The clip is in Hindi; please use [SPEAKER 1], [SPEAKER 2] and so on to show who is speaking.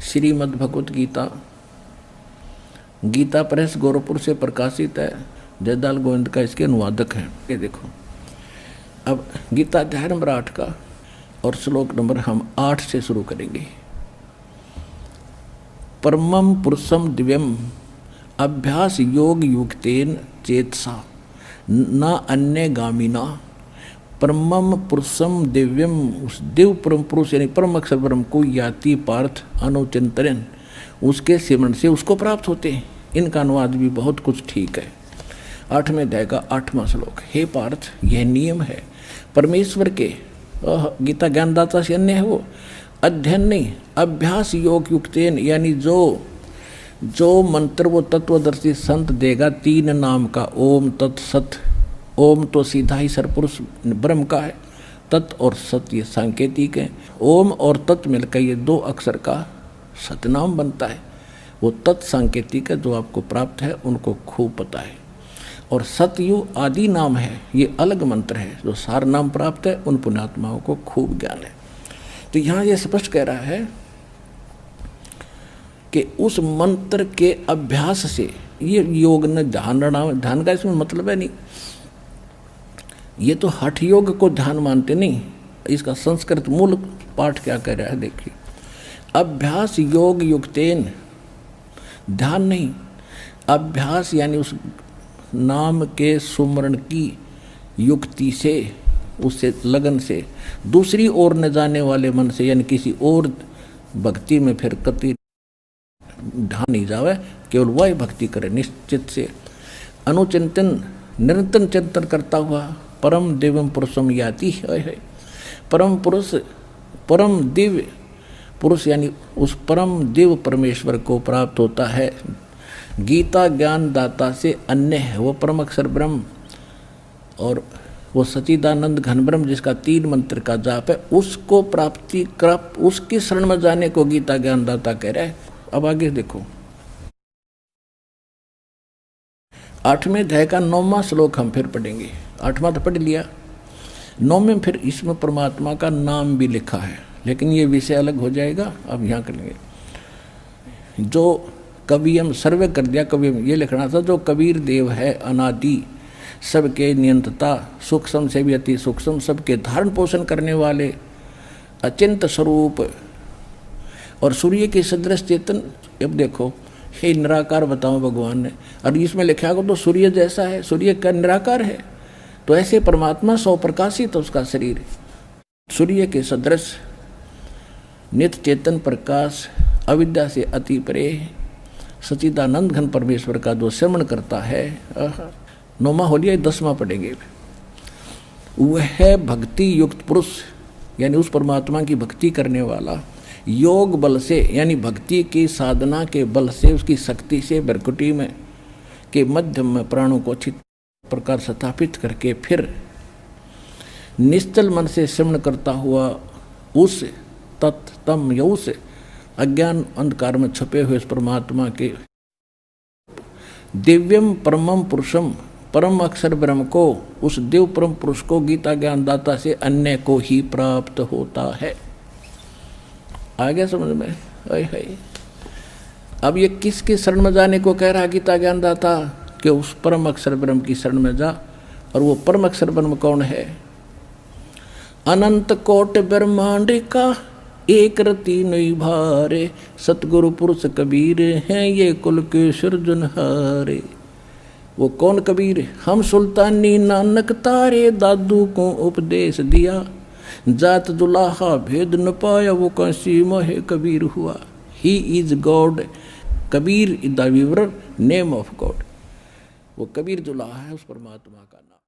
[SPEAKER 1] श्रीमद् भगवत गीता, गीता प्रेस गोरखपुर से प्रकाशित है। जयदाल गोविंद का इसके अनुवादक हैं। ये देखो, अब गीता अध्याय नंबर 8 का और श्लोक नंबर हम 8 से शुरू करेंगे। परमं पुरुषम दिव्यम अभ्यास योग युक्तेन चेतसा न अन्य गामिना। परमं पुरुषम दिव्यम, उस दिव्य परम पुरुष यानी परम अक्षर ब्रह्म को याति पार्थ अनुचिंतन, उसके सिमरण से उसको प्राप्त होते हैं। इनका अनुवाद भी बहुत कुछ ठीक है। 8वें अध्याय का 8वां श्लोक। हे पार्थ, यह नियम है परमेश्वर के, गीता ज्ञानदाता से अन्य है वो, अध्ययन नहीं, अभ्यास योग युक्तेन, यानी जो मंत्र वो तत्वदर्शी संत देगा 3 नाम का, ओम तत्सत। ओम तो सीधा ही सरपुरुष ब्रह्म का है, तत् और सत ये सांकेतिक है। ओम और तत् मिलकर ये 2 अक्षर का सतनाम बनता है। वो तत् सांकेतिक है, जो आपको प्राप्त है उनको खूब पता है। और सतयु आदि नाम है, ये अलग मंत्र है। जो सार नाम प्राप्त है उन पुण्यात्माओं को खूब ज्ञान है। तो यहाँ ये स्पष्ट कह रहा है कि उस मंत्र के अभ्यास से, ये योग न ध्यान का इसमें मतलब है नहीं, ये तो हठ योग को ध्यान मानते नहीं। इसका संस्कृत मूल पाठ क्या कह रहा है देखिए, अभ्यास योग युक्तेन, ध्यान नहीं, अभ्यास यानी उस नाम के सुमरण की युक्ति से, उससे लगन से, दूसरी ओर न जाने वाले मन से, यानी किसी और भक्ति में फिर कति ध्यान नहीं जावे, केवल वही भक्ति करे निश्चित से। अनुचिंतन, निरंतर चिंतन करता हुआ परम दिव्यम पुरुषम याति है। परम पुरुष, परम दिव्य पुरुष यानी उस परम दिव्य परमेश्वर को प्राप्त होता है। गीता ज्ञान दाता से अन्य है वो परम अक्षर ब्रह्म, और वो सच्चिदानंद घन ब्रह्म जिसका 3 मंत्र का जाप है, उसको प्राप्ति कर, उसकी शरण में जाने को गीता ज्ञान दाता कह रहा है। अब आगे देखो, 8वें अध्याय का 9वां श्लोक हम फिर पढ़ेंगे। 8वां तो पढ़ लिया, 9वें फिर इसमें परमात्मा का नाम भी लिखा है, लेकिन ये विषय अलग हो जाएगा, अब यहाँ करेंगे। जो कवियम सर्वे कर दिया, कवियम ये लिखना था, जो कबीर देव है अनादि, सबके नियंत्रता, सूक्ष्म से भी अति सूक्ष्म, सबके धारण पोषण करने वाले, अचिंत स्वरूप और सूर्य के सदृश चेतन। अब देखो, हे निराकार बताओ भगवान ने, और इसमें लिखा को तो सूर्य जैसा है, सूर्य का निराकार है, तो ऐसे परमात्मा 100 प्रकाशित उसका शरीर, सूर्य के सदृश नित्य चेतन प्रकाश, अविद्या से अति परे, सच्चिदानंद घन परमेश्वर का जो श्रवण करता है। 9वां हो लिया, 10वां पढ़ेंगे। वह भक्ति युक्त पुरुष, यानी उस परमात्मा की भक्ति करने वाला, योग बल से, यानी भक्ति की साधना के बल से, उसकी शक्ति से भ्रकुटी में के मध्यम में प्राणों को अच्छी प्रकार स्थापित करके फिर निश्चल मन से श्रवण करता हुआ उस तत्तम या उस अज्ञान अंधकार में छुपे हुए उस परमात्मा के दिव्यम परमम पुरुषम, परम अक्षर ब्रह्म को, उस दिव्य परम पुरुष को गीता ज्ञान दाता से अन्य को ही प्राप्त होता है। आ गया समझ में? है। अब ये किसकी शरण में जाने को कह रहा गीता ज्ञान दाता? कि उस परम अक्षर ब्रह्म की शरण में जा। और वो परम अक्षर ब्रह्म कौन है? अनंत कोट ब्रह्मांड का एक रति नहीं भारे, सतगुरु पुरुष कबीर हैं ये कुल के सृजनहारे। वो कौन कबीर? हम सुल्तानी नानक तारे, दादू को उपदेश दिया, जात दुलाहा भेद न पाया, वो कैसी मोह कबीर हुआ। He is God, Kabir is the weaver name of God. वो कबीर दुलाहा है उस परमात्मा का।